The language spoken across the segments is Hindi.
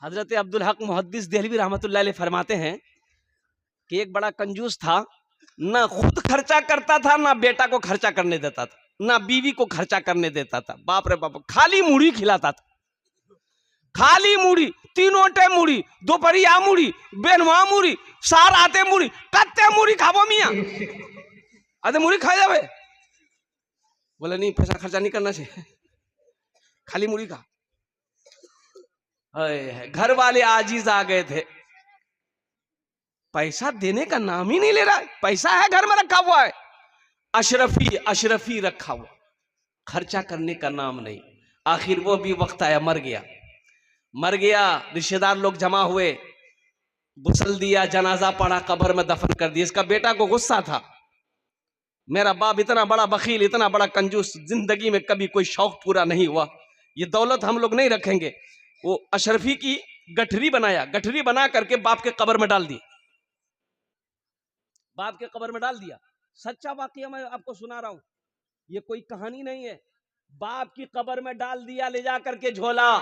हजरत अब्दुल हक मुहद्दिस देहलवी रहमतुल्लाह अलैह फरमाते हैं कि एक बड़ा कंजूस था, ना खुद खर्चा करता था, ना बेटा को खर्चा करने देता था, ना बीवी को खर्चा करने देता था। बाप रे बाप, खाली मुड़ी खिलाता था, खाली मुड़ी, तीनों टाइम मुड़ी, दोपहरिया मुड़ी, बेनवा मुड़ी, सार आते मुड़ी, कत्ते मुड़ी खाबो मियाँ, आते मुड़ी खा जावे। बोला नहीं, पैसा खर्चा नहीं करना चाहिए, खाली मुड़ी खा। घर वाले आजीज आ गए थे, पैसा देने का नाम ही नहीं ले रहा है, पैसा है घर में रखा हुआ है, अशरफी अशरफी रखा हुआ, खर्चा करने का नाम नहीं। आखिर वो भी वक्त आया, मर गया, मर गया। रिश्तेदार लोग जमा हुए, गुस्ल दिया, जनाजा पड़ा, कब्र में दफन कर दिया। इसका बेटा को गुस्सा था, मेरा बाप इतना बड़ा बखील, इतना बड़ा कंजूस, जिंदगी में कभी कोई शौक पूरा नहीं हुआ, ये दौलत हम लोग नहीं रखेंगे। वो अशरफी की गठरी बनाया, गठरी बना करके बाप के कब्र में डाल दी, बाप के कब्र में डाल दिया। सच्चा वाकया मैं आपको सुना रहा हूं, ये कोई कहानी नहीं है। बाप की कब्र में डाल दिया, ले जा करके झोला।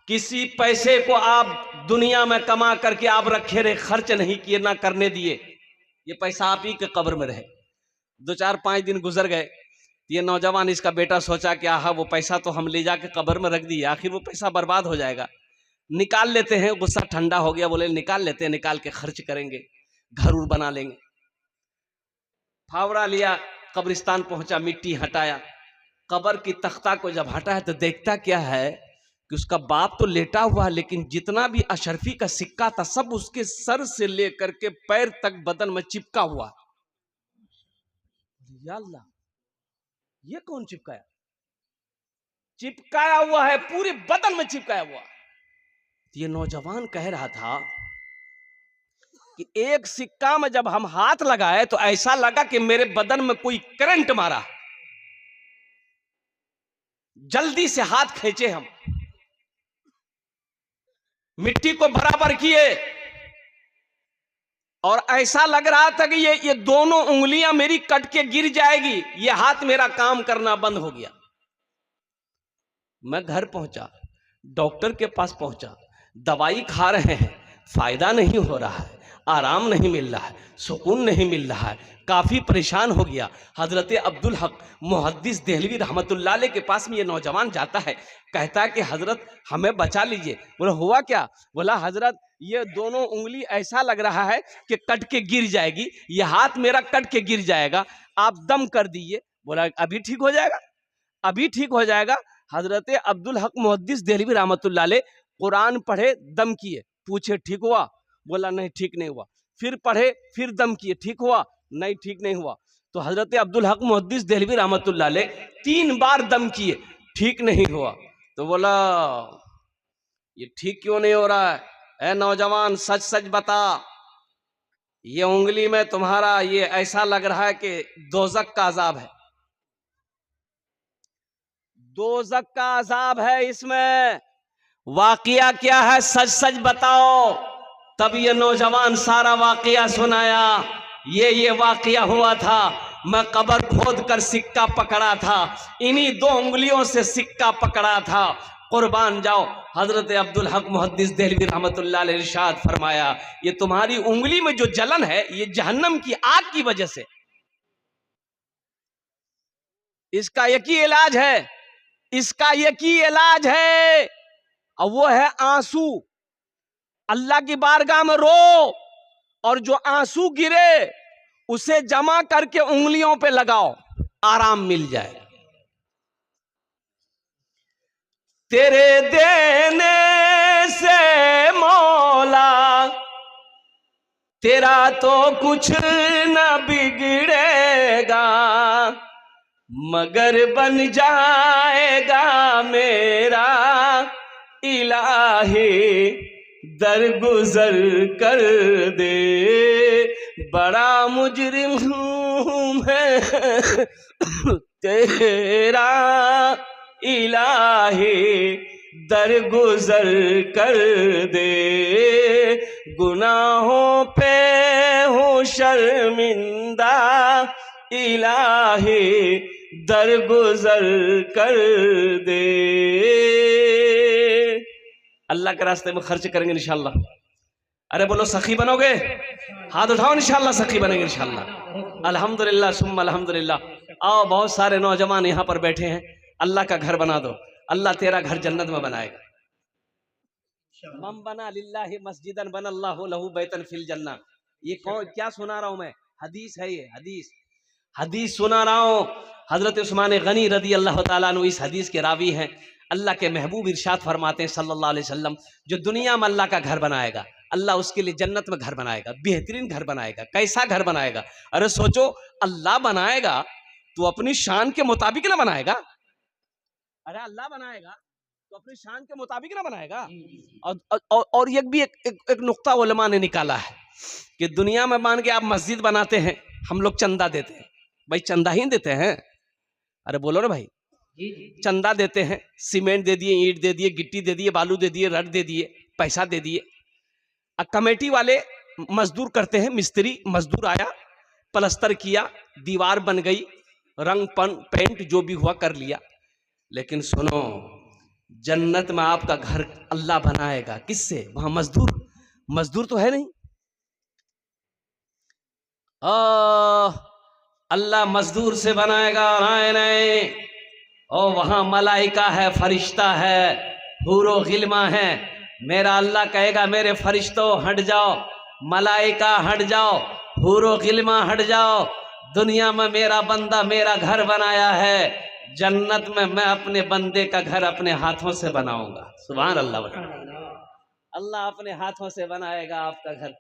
किसी पैसे को आप दुनिया में कमा करके आप रखे रहे, खर्च नहीं किए, ना करने दिए, ये पैसा आप ही के कब्र में रहे। 2-4-5 दिन गुजर गए, ये नौजवान, इसका बेटा सोचा कि आहा, वो पैसा तो हम ले जाके कब्र में रख दिए, आखिर वो पैसा बर्बाद हो जाएगा, निकाल लेते हैं। गुस्सा ठंडा हो गया, बोले निकाल लेते हैं, निकाल के खर्च करेंगे, घर उर बना लेंगे। फावड़ा लिया, कब्रिस्तान पहुंचा, मिट्टी हटाया, कब्र की तख्ता को जब हटा है तो देखता क्या है कि उसका बाप तो लेटा हुआ है, लेकिन जितना भी अशरफी का सिक्का था सब उसके सर से लेकर के पैर तक बदन में चिपका हुआ। या अल्लाह, ये कौन चिपकाया? चिपकाया हुआ है, पूरे बदन में चिपकाया हुआ। ये नौजवान कह रहा था कि एक सिक्का में जब हम हाथ लगाए तो ऐसा लगा कि मेरे बदन में कोई करंट मारा। जल्दी से हाथ खींचे, हम मिट्टी को बराबर किए, और ऐसा लग रहा था कि ये दोनों उंगलियां मेरी कट के गिर जाएगी, ये हाथ मेरा काम करना बंद हो गया। मैं घर पहुंचा, डॉक्टर के पास पहुंचा, दवाई खा रहे हैं, फायदा नहीं हो रहा है, आराम नहीं मिल रहा है, सुकून नहीं मिल रहा है, काफ़ी परेशान हो गया। हज़रत अब्दुल हक मुहद्दिस देहलवी रहमतुल्लाह अलैह के पास में ये नौजवान जाता है, कहता है कि हज़रत हमें बचा लीजिए। बोला हुआ क्या? बोला हज़रत ये दोनों उंगली ऐसा लग रहा है कि कट के गिर जाएगी, ये हाथ मेरा कट के गिर जाएगा, आप दम कर दीजिए। बोला अभी ठीक हो जाएगा, अभी ठीक हो जाएगा। हज़रत अब्दुल हक मुहद्दिस देहलवी रहमतुल्लाह अलैह कुरान पढ़े, दम किए, पूछे ठीक हुआ? बोला नहीं ठीक नहीं हुआ। फिर पढ़े, फिर दम किए, ठीक हुआ? नहीं ठीक नहीं हुआ। तो हजरत अब्दुल हक मुहद्दिस देहलवी रहमतुल्लाह अलैह 3 बार दम किए, ठीक नहीं हुआ। तो बोला ये ठीक क्यों नहीं हो रहा है? ए नौजवान, सच सच बता, ये उंगली में तुम्हारा ये ऐसा लग रहा है कि दोजक का अजाब है, दोजक का अजाब है इसमें, वाकया क्या है, सच सच बताओ। तब ये नौजवान सारा वाकया सुनाया। ये वाकया हुआ था, मैं कब्र खोद कर सिक्का पकड़ा था, इन्हीं 2 उंगलियों से सिक्का पकड़ा था, कुर्बान जाओ। हजरत अब्दुल हक मुहद्दिस देहलवी रहमतुल्लाह अलैह इरशाद फरमाया, ये तुम्हारी उंगली में जो जलन है, ये जहन्नम की आग की वजह से, इसका एक ही इलाज है, इसका एक ही इलाज है, और वो है आंसू। अल्लाह की बारगाह में रो, और जो आंसू गिरे उसे जमा करके उंगलियों पे लगाओ, आराम मिल जाए। तेरे देने से मौला तेरा तो कुछ न बिगड़ेगा, मगर बन जाएगा मेरा इलाही दरगुजर कर दे, बड़ा मुजरिम हूँ मैं तेरा इलाही दरगुजर कर दे, गुनाहों पे हूँ शर्मिंदा, इलाही दरगुजर कर दे। अल्लाह के रास्ते में खर्च करेंगे इंशाल्लाह। अरे बोलो सखी बनोगे, हाथ उठाओ, इंशाल्लाह सखी बनेंगे इंशाल्लाह। अल्हम्दुलिल्लाह सुम्मा अल्हम्दुलिल्लाह। आओ, बहुत सारे नौजवान यहाँ पर बैठे हैं, अल्लाह का घर बना दो, अल्लाह तेरा घर जन्नत में बनाएगा। मम बना लिल्लाहि मस्जिदन बनल्लाहु लहू बैतन फिल जन्नह। ये कौन, क्या सुना रहा हूं मैं, हदीस है ये, हदीस सुना रहा हूं। हजरत उस्मान गनी रदी अल्लाह ताला अन्हु इस हदीस के रावी हैं। अल्लाह के महबूब इरशाद फरमाते हैं सल्लल्लाहु अलैहि वसल्लम, जो दुनिया में अल्लाह का घर बनाएगा, अल्लाह उसके लिए जन्नत में घर बनाएगा, बेहतरीन घर बनाएगा। कैसा घर बनाएगा? अरे सोचो, अल्लाह बनाएगा तो अपनी शान के मुताबिक ना बनाएगा। अरे अल्लाह बनाएगा तो अपनी शान के मुताबिक ना बनाएगा। और ये भी एक नुक्ता उलमा ने निकाला है कि दुनिया में मान के आप मस्जिद बनाते हैं, हम लोग चंदा देते हैं, भाई चंदा ही देते हैं। अरे बोलो ना भाई, चंदा देते हैं, सीमेंट दे दिए, ईंट दे दिए, गिट्टी दे दिए, बालू दे दिए, रड दे दिए, पैसा दे दिए। अब कमेटी वाले मजदूर करते हैं, मिस्त्री मजदूर आया, प्लस्तर किया, दीवार बन गई, रंग पेंट जो भी हुआ कर लिया। लेकिन सुनो, जन्नत में आपका घर अल्लाह बनाएगा किससे? वहां मजदूर तो है नहीं। अल्लाह मजदूर से बनाएगा, नहीं। और वहां मलाइका है, फरिश्ता है, हूरो गिल्मा है। मेरा अल्लाह कहेगा, मेरे फरिश्तों हट जाओ, मलाइका हट जाओ, हूरो गिल्मा हट जाओ, दुनिया में मेरा बंदा मेरा घर बनाया है, जन्नत में मैं अपने बंदे का घर अपने हाथों से बनाऊंगा। सुभान अल्लाह। अल्लाह अपने हाथों से बनाएगा आपका घर।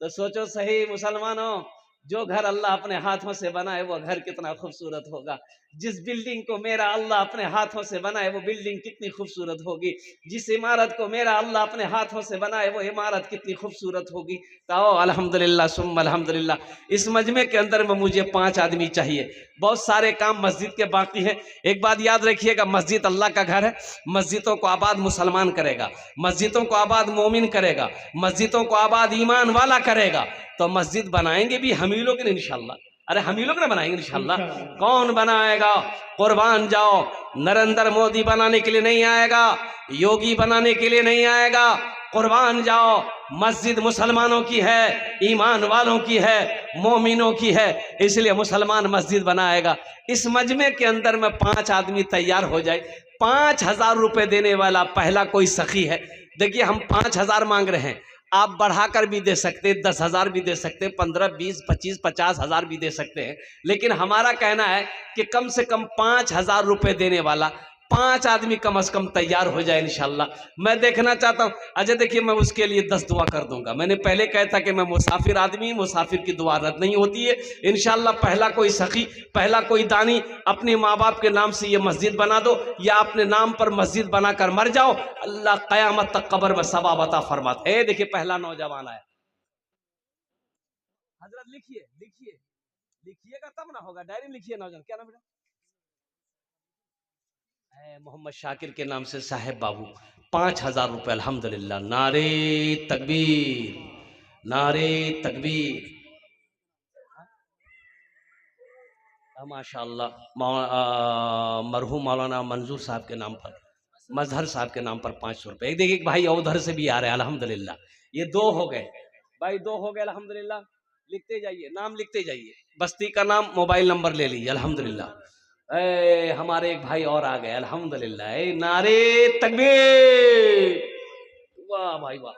तो सोचो सही मुसलमानों, जो घर अल्लाह अपने हाथों से बनाए वो घर कितना खूबसूरत होगा। जिस बिल्डिंग को मेरा अल्लाह अपने हाथों से बनाए वो बिल्डिंग कितनी खूबसूरत होगी। जिस इमारत को मेरा अल्लाह अपने हाथों से बनाए वो इमारत कितनी खूबसूरत होगी। तो अल्हम्दुलिल्लाह सुम्मा अल्हम्दुलिल्लाह। इस मजमे के अंदर में मुझे 5 आदमी चाहिए। बहुत सारे काम मस्जिद के बाकी हैं। एक बात याद रखिएगा, मस्जिद अल्लाह का घर है। मस्जिदों को आबाद मुसलमान करेगा, मस्जिदों को आबाद मोमिन करेगा, मस्जिदों को आबाद ईमान वाला करेगा। तो मस्जिद बनाएंगे भी हम ही लोग इंशाल्लाह। अरे हम ही लोग ना बनाएंगे इंशाल्लाह। कौन बनाएगा? कुर्बान जाओ, नरेंद्र मोदी बनाने के लिए नहीं आएगा, योगी बनाने के लिए नहीं आएगा। कुर्बान जाओ, मस्जिद मुसलमानों की है, ईमान वालों की है, मोमिनों की है, इसलिए मुसलमान मस्जिद बनाएगा। इस मजमे के अंदर में 5 आदमी तैयार हो जाए। 5,000 रुपए देने वाला पहला कोई सखी है। देखिए, हम 5,000 मांग रहे हैं, आप बढ़ाकर भी दे सकते, 10,000 भी दे सकते, 15, 20, 25, 50,000 भी दे सकते हैं। लेकिन हमारा कहना है कि कम से कम 5,000 रुपए देने वाला 5 आदमी कम से कम तैयार हो जाए इंशाल्लाह। मैं देखना चाहता हूं। अच्छा देखिए, मैं उसके लिए 10 दुआ कर दूंगा। मैंने पहले कहा था कि मैं मुसाफिर आदमी, मुसाफिर की दुआ रद्द नहीं होती है। इंशाल्लाह पहला कोई सखी, पहला कोई दानी अपने माँ बाप के नाम से ये मस्जिद बना दो, या अपने नाम पर मस्जिद बनाकर मर जाओ, अल्लाह कयामत तक कब्र में सवाब अता फरमाता है। देखिए पहला नौजवान आया। हजरत लिखिएगा तब ना होगा, डायरी में लिखिए। नौजवान क्या नाम बेटा? मोहम्मद शाकिर के नाम से साहेब बाबू। 5,000 रुपए। अल्हम्दुलिल्लाह। नारे तकबीर, नारे तकबीर। माशाअल्लाह। मरहूम मौलाना मंजूर साहब के नाम पर, मजहर साहब के नाम पर 500 रुपए। एक देखिए भाई उधर से भी आ रहे हैं। अल्हम्दुलिल्लाह, ये 2 हो गए भाई, 2 हो गए। अल्हम्दुलिल्लाह, लिखते जाइए, नाम लिखते जाइए, बस्ती का नाम, मोबाइल नंबर ले लीजिए। अल्हम्दुलिल्लाह। हमारे एक भाई और आ गए। अल्हम्दुलिल्लाह। नारे तकबीर। वाह भाई वाह।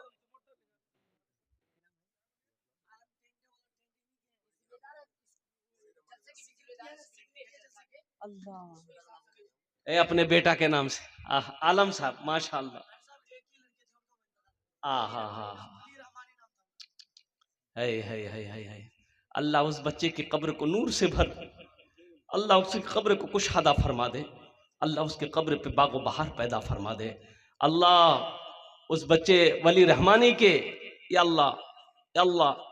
अल्लाह। अपने बेटा के नाम से आलम साहब, माशाअल्लाह। हाँ हाँ। है। अल्लाह उस बच्चे की कब्र को नूर से भर, अल्लाह उसकी कब्र को कुशहादा फरमा दे, अल्लाह उसके कब्र पे बागो बहार पैदा फरमा दे। अल्लाह उस बच्चे वली रहमानी के, या अल्लाह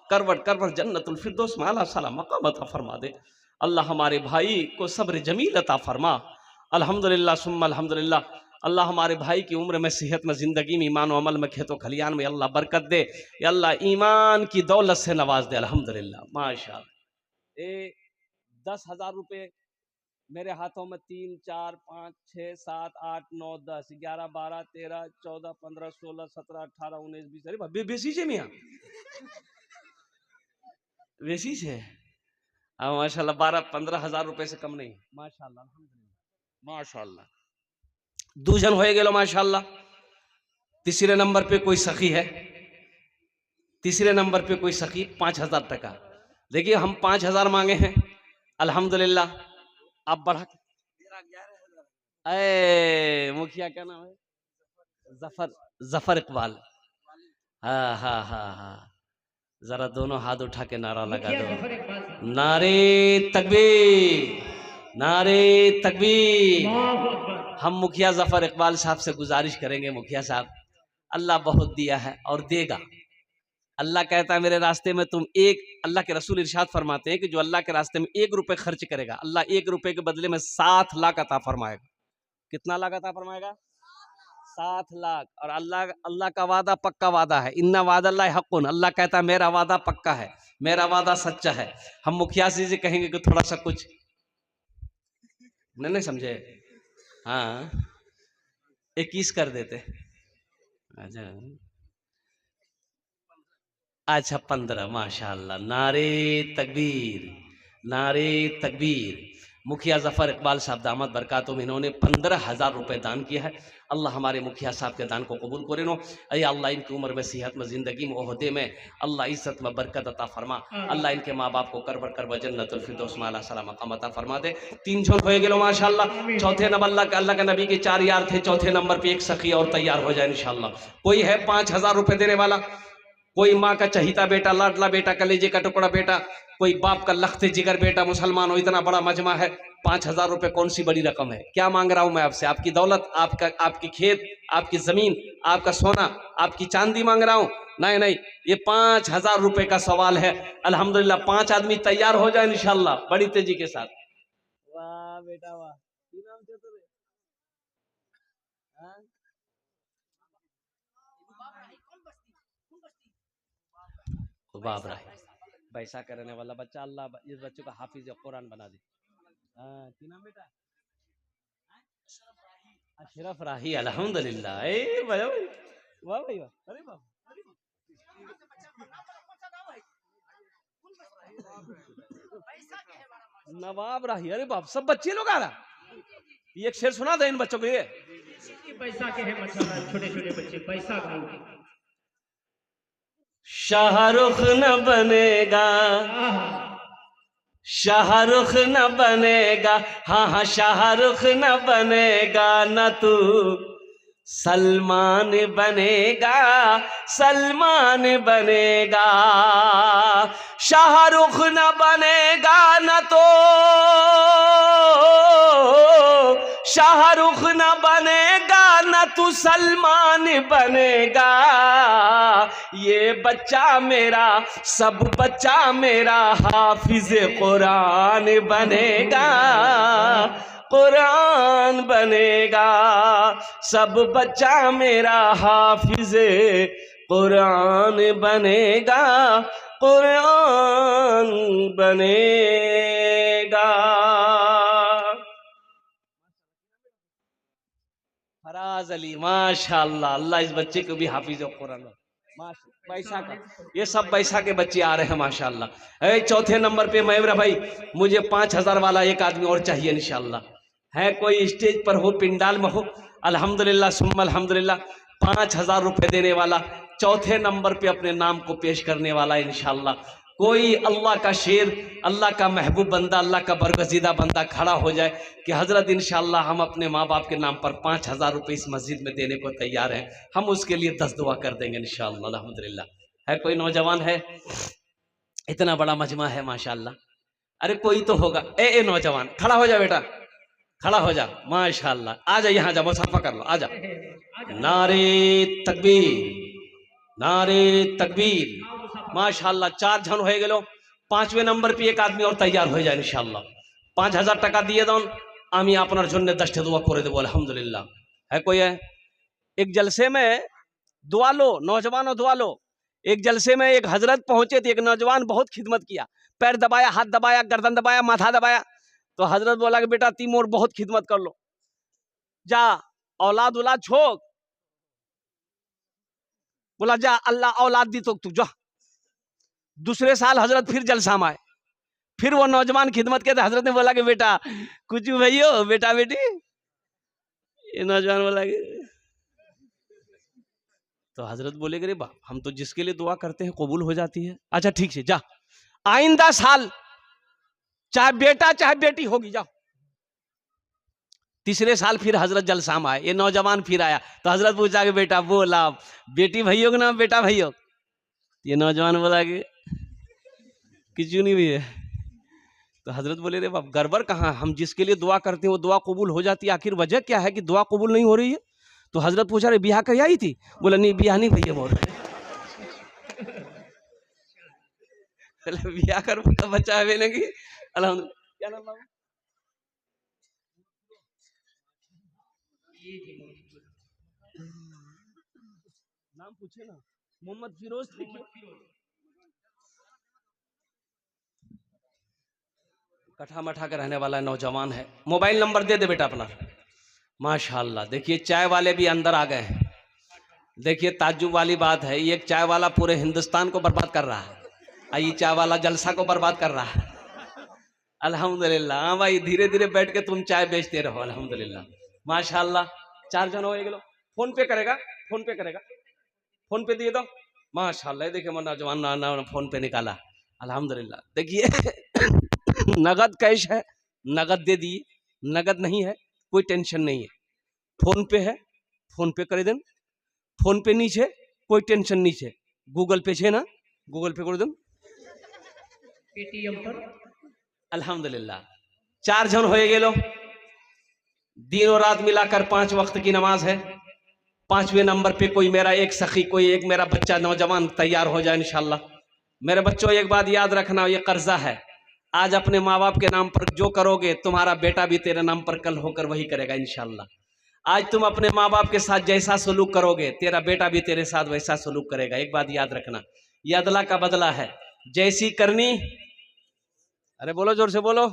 करवट जन्नतुल फिरदौस में आला साला मकाम अता फरमा दे। अल्लाह हमारे भाई को सब्र जमील अता फरमा। अल्हम्दुलिल्लाह सुम्मा अल्हम्दुलिल्लाह। अल्लाह हमारे भाई की उम्र में, सेहत में, ज़िंदगी में, ईमान व अमल में, खेतों खलियान में अल्लाह बरकत दे। या अल्लाह ईमान की दौलत से नवाज दे। अल्हम्दुलिल्लाह माशाअल्लाह। 10,000 रुपये मेरे हाथों में 3 4 5 6 7 8 9 10 11 12 13 14 15 16 17 18 19 20। अरे भाई बेसी से मियाँ बेसी से हाँ माशाल्लाह 12-15 हज़ार रुपए से कम नहीं माशाल्लाह अल्हम्दुलिल्लाह माशाल्लाह। दूजन हो गेलो माशाल्लाह। तीसरे नंबर पे कोई सखी है, तीसरे नंबर पे कोई सखी 5,000 टका। देखिए हम 5,000 मांगे हैं अल्हम्दुलिल्लाह। आप बढ़ा ए मुखिया क्या नाम है? जफर जफर इकबाल। हाँ हाँ हाँ हाँ, जरा दोनों हाथ उठा के नारा लगा दो, नारे तकबीर, नारे तकबीर। हम मुखिया जफर इकबाल साहब से गुजारिश करेंगे, मुखिया साहब अल्लाह बहुत दिया है और देगा। अल्लाह कहता है मेरे रास्ते में तुम अल्लाह के रसूल इरशाद फरमाते हैं कि जो अल्लाह के रास्ते में 1 रुपए खर्च करेगा, अल्लाह 1 रुपए के बदले में 7 लाख अता फरमाएगा। कितना लाख अता फरमाएगा? 7 लाख। और अल्लाह का वादा पक्का वादा है, इन्ना वादल्लाहि हक़्क़ुन। अल्लाह कहता है मेरा वादा पक्का है, मेरा वादा सच्चा है। हम मुखिया से कहेंगे कि थोड़ा सा कुछ नहीं समझे, हाँ 21 कर देते। अच्छा 15, माशाअल्लाह। नारे तकबीर, नारे तकबीर। मुखिया जफर इकबाल साहब दामद बरकातुम, इन्होंने 15,000 रुपए दान किया है। अल्लाह हमारे मुखिया साहब के दान को कबूल करे नो। अरे अल्लाह इनकी उम्र में, सेहत में, जिंदगी में, ओहदे में अल्लाह इज्जत में बरकत अता फरमा। अल्लाह इनके माँ बाप को कर जन्नतुल फिरदौस में आला साला मकाम अता फरमा दे। 3 छोट हो गए माशाअल्लाह। चौथे नंबर अल्लाह के नबी के 4 यार थे, चौथे नंबर पे एक सखी और तैयार हो जाए इंशाअल्लाह। कोई है 5,000 रुपए देने वाला? कोई माँ का चहीता बेटा, लाडला बेटा, कलेजे का टुकड़ा बेटा, कोई बाप का लखते जिगर बेटा, मुसलमान हो, इतना बड़ा मजमा है। 5,000 रुपए कौन सी बड़ी रकम है? क्या मांग रहा हूं मैं आपसे? आपकी दौलत, आपकी खेत, आपकी जमीन, आपका सोना, आपकी चांदी मांग रहा हूं? नहीं नहीं, ये 5,000 रुपए का सवाल है। अल्हम्दुलिल्लाह 5 आदमी तैयार हो जाए इंशाल्लाह बड़ी तेजी के साथ। वाह बेटा वाह, बाप रहा वैसा करने वाला बच्चा, अल्लाह इस बच्चे को हाफिज कुरान बना दे। क्या नाम बेटा? अशरफ राही। अल्हम्दुलिल्लाह। वाह भाई वाह, अरे वाह, नवाब राही। अरे बाप, सब बच्चे लोग आ रहा। ये एक शेर सुना दे इन बच्चों को। ये पैसा के है माशाल्लाह, छोटे छोटे बच्चे पैसा का। शाहरुख न बनेगा, शाहरुख न बनेगा, हाँ हाँ शाहरुख न बनेगा, न तू सलमान बनेगा, सलमान बनेगा। शाहरुख न बनेगा न तो शाहरुख न बनेगा, न तू सलमान बनेगा। ये बच्चा मेरा, सब बच्चा मेरा हाफिज कुरान बनेगा, कुरान बनेगा। सब बच्चा मेरा हाफिज कुरान बनेगा, कुरान बनेगा। फराज अली माशाअल्लाह, अल्लाह इस बच्चे को भी हाफिज कुरान। पैसा का ये सब पैसा के बच्चे आ रहे हैं माशाअल्लाह। चौथे नंबर पे मयूरा भाई, मुझे 5,000 वाला एक आदमी और चाहिए इंशाअल्लाह। है कोई स्टेज पर हो, पिंडाल में हो, अल्हम्दुलिल्लाह सुम्मा अल्हम्दुलिल्लाह, 5,000 रुपए देने वाला, चौथे नंबर पे अपने नाम को पेश करने वाला इंशाअल्लाह। कोई अल्लाह का शेर, अल्लाह का महबूब बंदा, अल्लाह का बरगजीदा बंदा खड़ा हो जाए कि हजरत इंशाअल्लाह हम अपने माँ बाप के नाम पर 5,000 रुपए इस मस्जिद में देने को तैयार हैं, हम उसके लिए 10 दुआ कर देंगे इंशाअल्लाह अल्हम्दुलिल्लाह। है कोई नौजवान है? इतना बड़ा मजमा है माशाअल्लाह। अरे कोई तो होगा। ए नौजवान खड़ा हो जा बेटा, खड़ा हो जा माशाअल्लाह। आ जा, यहाँ जा, मुसाफा कर लो, आ जा। नारे तकबीर, नारे तकबीर। माशाअल्लाह 4 जन हो गए। 5वें नंबर पे एक आदमी और तैयार हो जाए इंशाअल्लाह। 5,000 टाका दिए दान, आमी आपनर जन्य 10 दुआ करे देबो अल्हम्दुलिल्लाह। है कोई है? एक जलसे में दुआ लो, नौजवानों दुआ लो। एक जलसे में एक हजरत पहुंचे थे, एक नौजवान बहुत खिदमत किया, पैर दबाया, हाथ दबाया, गर्दन दबाया, माथा दबाया, तो हजरत बोला कि बेटा तीमोर बहुत खिदमत कर लो, जा औलाद औलाद छोड़। बोला जा अल्लाह औलाद दी तो तू जा। दूसरे साल हजरत फिर जलसा में आए, फिर वो नौजवान खिदमत के थे। हजरत ने बोला कि बेटा कुछ भैयो बेटा बेटी, ये नौजवान बोला कि तो हजरत बोले कि रे बाप हम तो जिसके लिए दुआ करते हैं कबूल हो जाती है। अच्छा ठीक है जा, आइंदा साल चाहे बेटा चाहे बेटी होगी जाओ। तीसरे साल फिर हजरत जलसा में आए, ये नौजवान फिर आया तो हजरत पूछा कि बेटा बोला बेटी भैया के नाम बेटा भैया। ये नौजवान बोला कि क्यों नहीं भैया। तो हजरत बोले रे बाप गड़बड़ कहाँ, हम जिसके लिए दुआ करते हैं वो दुआ कबूल हो जाती है, आखिर वजह क्या है कि दुआ कबूल नहीं हो रही है। तो हजरत पूछा रे ब्याह कर आई थी। बोला नहीं ब्याह नहीं भैया बोल ब्याह कर बच्चा है नहीं। अल्हम्दुलिल्लाह क्या नाम है? नाम पूछे ना, मोहम्मद फिरोज कठा मठा के रहने वाला नौजवान है। मोबाइल नंबर दे दे बेटा अपना। माशाल्लाह देखिए चाय वाले भी अंदर आ गए हैं। देखिए ताज्जुब वाली बात है, ये एक चाय वाला पूरे हिंदुस्तान को बर्बाद कर रहा है, ये चाय वाला जलसा को बर्बाद कर रहा है। अल्हम्दुलिल्लाह। हाँ भाई धीरे धीरे बैठ के तुम चाय बेचते रहो। अल्हम्दुलिल्लाह माशाल्लाह। 4 जन हो गए। फोन पे करेगा, फोन पे करेगा, फोन पे दिए दो। माशाल्लाह देखिए मना जवान फोन पे निकाला। अल्हम्दुलिल्लाह देखिए नगद कैश है, नगद दे दिए, नगद नहीं है कोई टेंशन नहीं है। फोन पे है, फोन पे कर दें। फोन पे नीचे कोई टेंशन नीचे, गूगल पे छे ना, गूगल पे कर दें पेटीएम पर। अल्हम्दुलिल्लाह 4 जन हो गए लो। दिन और रात मिलाकर 5 वक्त की नमाज है। 5वें नंबर पे कोई मेरा एक सखी, कोई एक मेरा बच्चा नौजवान तैयार हो जाए इंशाल्लाह। मेरे बच्चों एक बात याद रखना, ये कर्जा है। आज अपने माँ बाप के नाम पर जो करोगे तुम्हारा बेटा भी तेरे नाम पर कल होकर वही करेगा इंशाल्लाह। आज तुम अपने माँ बाप के साथ जैसा सलूक करोगे तेरा बेटा भी तेरे साथ वैसा सलूक करेगा। एक बात याद रखना, ये अदला का बदला है, जैसी करनी। अरे बोलो जोर से बोलो।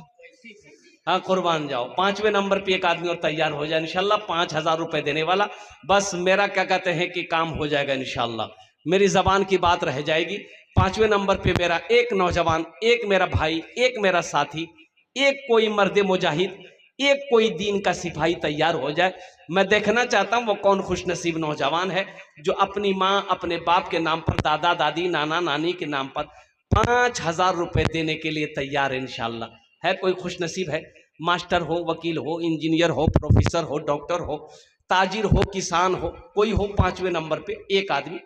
हाँ कुर्बान जाओ। 5वें नंबर पे एक आदमी और तैयार हो जाए इंशाल्लाह, 5,000 रुपए देने वाला। बस मेरा क्या कहते हैं कि काम हो जाएगा इंशाल्लाह, मेरी जबान की बात रह जाएगी। 5वें नंबर पे मेरा एक नौजवान, एक मेरा भाई, एक मेरा साथी, एक कोई मर्द मुजाहिद, एक कोई दीन का सिपाही तैयार हो जाए। मैं देखना चाहता हूँ वो कौन खुशनसीब नौजवान है जो अपनी माँ अपने बाप के नाम पर, दादा दादी नाना नानी के नाम पर 5,000 रुपए देने के लिए तैयार है इंशाल्लाह। है कोई खुशनसीब है? मास्टर हो, वकील हो, इंजीनियर हो, प्रोफेसर हो, डॉक्टर हो, ताजिर हो, किसान हो, कोई हो। 5वें नंबर पे एक आदमी,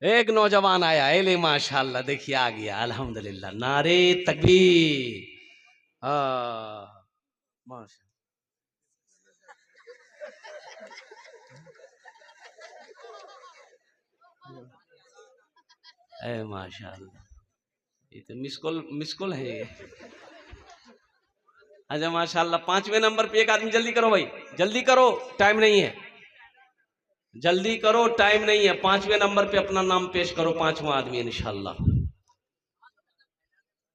एक नौजवान आया। एले माशाल्लाह देखिए आ गया। अल्हम्दुलिल्लाह नारे तकबीर। माशा माशाल्लाह, ये तो मिस कॉल है ये। अच्छा माशाल्लाह 5वें नंबर पे एक आदमी। जल्दी करो भाई, जल्दी करो, टाइम नहीं है, जल्दी करो टाइम नहीं है। 5वें नंबर पे अपना नाम पेश करो, 5वां आदमी इंशाल्लाह।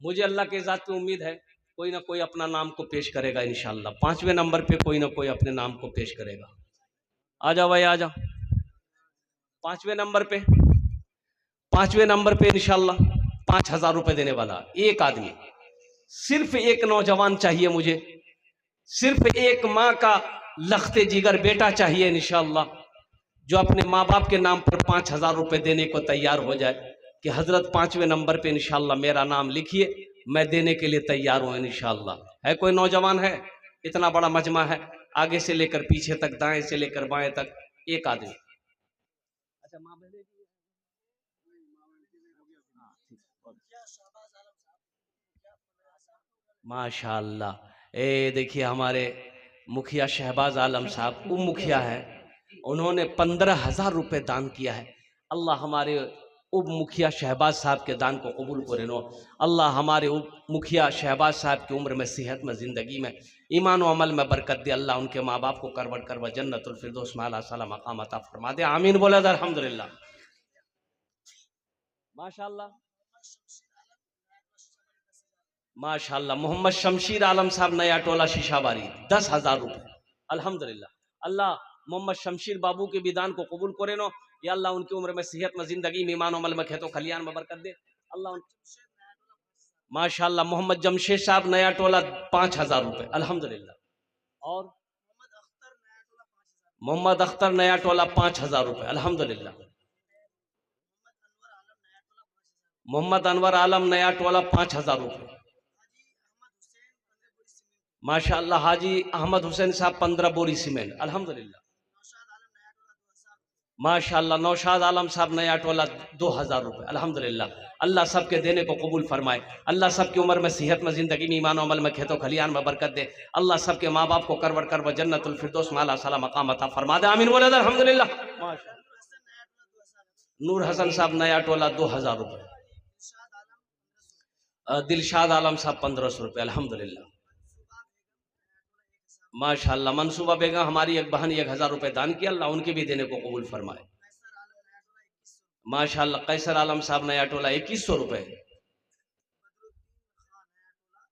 मुझे अल्लाह के ज़ात पे उम्मीद है कोई ना कोई अपना नाम को पेश करेगा इंशाल्लाह। 5वें नंबर पे कोई ना कोई अपने नाम को पेश करेगा। आ जाओ भाई आ जाओ। 5वें नंबर पे, 5वें नंबर पे इंशाल्लाह 5,000 रुपए देने वाला एक आदमी। सिर्फ एक नौजवान चाहिए मुझे, सिर्फ एक माँ का लखते जिगर बेटा चाहिए इंशाल्लाह, जो अपने माँ बाप के नाम पर 5,000 रुपए देने को तैयार हो जाए कि हजरत 5वें नंबर पे इंशाल्लाह मेरा नाम लिखिए, मैं देने के लिए तैयार हूं इंशाल्लाह। है कोई नौजवान है? इतना बड़ा मजमा है, आगे से लेकर पीछे तक, दाएं से लेकर बाएं तक, एक आदमी। अच्छा माँ बहने माशाल्लाह। ए देखिए हमारे मुखिया शहबाज आलम साहब उप मुखिया है, उन्होंने 15,000 रुपए दान किया है। अल्लाह हमारे उप मुखिया शहबाज साहब के दान को कबूल करे नो। अल्लाह हमारे उप मुखिया शहबाज साहब की उम्र में, सेहत में, ज़िंदगी में, ईमान व अमल में बरकत दे। अल्लाह उनके माँ बाप को करवट करवा जन्नतुल फिरदौस में आला साला मकाम अता फरमा दे। आमीन बोले अल्हम्दुलिल्लाह। माशाल्लाह माशाल्लाह। मोहम्मद शमशीर आलम साहब नया टोला शीशाबारी 10,000 रुपए अल्हम्दुलिल्लाह। अल्लाह मोहम्मद शमशीर बाबू के विधान को कबूल करे नो या अल्लाह उनकी उम्र में सेहत में जिंदगी में ईमान अमल में खेतों खलियान में बरकत दे अल्लाह माशाल्लाह। मोहम्मद जमशेद साहब नया टोला 5,000 रुपए अल्हम्दुलिल्लाह। और मोहम्मद अख्तर नया टोला 5,000 रुपए अल्हम्दुलिल्लाह। मोहम्मद अनवर आलम नया टोला 5,000 रुपए माशाल्लाह। हाजी अहमद हुसैन साहब 15 बोरी सीमेंट अल्हम्दुलिल्लाह। माशाल्लाह। नौशाद आलम साहब नया टोला 2,000 रुपए अल्हम्दुलिल्लाह। अल्लाह सबके देने को कबूल फरमाए। अल्लाह सबकी उम्र में सेहत में जिंदगी में ईमान अमल में खेतों खलियान में बरकत दे। अल्लाह सबके माँ बाप को करवर करवर जन्नतुल फिरदौस माला सला मकाम अता फरमा दे। आमीन बोले अल्हम्दुलिल्लाह। नूर हसन साहब नया टोला 2,000 रुपए। दिलशाद आलम साहब 1,500 रुपए अल्हम्दुलिल्लाह। माशाल्लाह। मनसूबा बेगम हमारी एक बहन 1,000 रुपए दान किया अल्लाह उनके भी देने को कबूल फरमाए। माशाल्लाह। कैसर आलम साहब नया टोला 2,100 रुपए।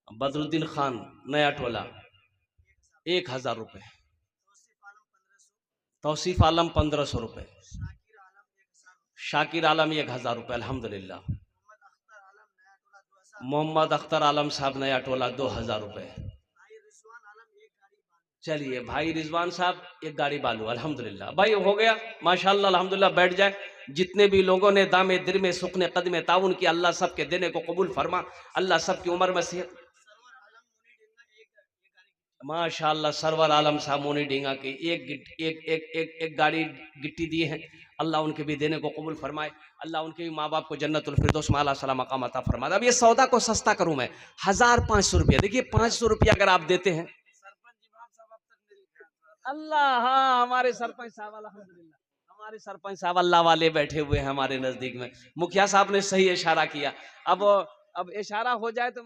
बदरुद्दीन खान नया टोला 1,000 रुपए। तौसीफ आलम 1,500 रुपए। शाकिर आलम 1,000 रुपए अल्हम्दुलिल्लाह। मोहम्मद अख्तर आलम साहब नया टोला 2,000 रुपए। चलिए भाई रिजवान साहब एक गाड़ी बालू अल्हम्दुलिल्लाह। भाई हो गया माशाल्लाह अल्हम्दुलिल्लाह। बैठ जाए। जितने भी लोगों ने दामे दिर में सुखने कदमे ताउन किया अल्लाह सबके देने को कबूल फरमा। अल्लाह सबकी उम्र में सेहत माशाल्लाह। सरवर आलम साहब मोनी डींगा की एक गाड़ी गिट्टी दिए हैं अल्लाह उनके भी देने को कबूल फरमाए। अल्लाह उनके भी माँ बाप को जन्नतुल फिरदौस माला सला मकाम अता फरमाए। अब ये सौदा को सस्ता करूं मैं 1,500 रुपया। देखिए 500 रुपया अगर आप देते हैं अल्लाह। हाँ हमारे सरपंच साहब अल्हम्दुलिल्लाह। हमारे सरपंच साहब अल्लाह वाले बैठे हुए हैं हमारे नजदीक में। मुखिया साहब ने सही इशारा किया। अब इशारा हो जाए तो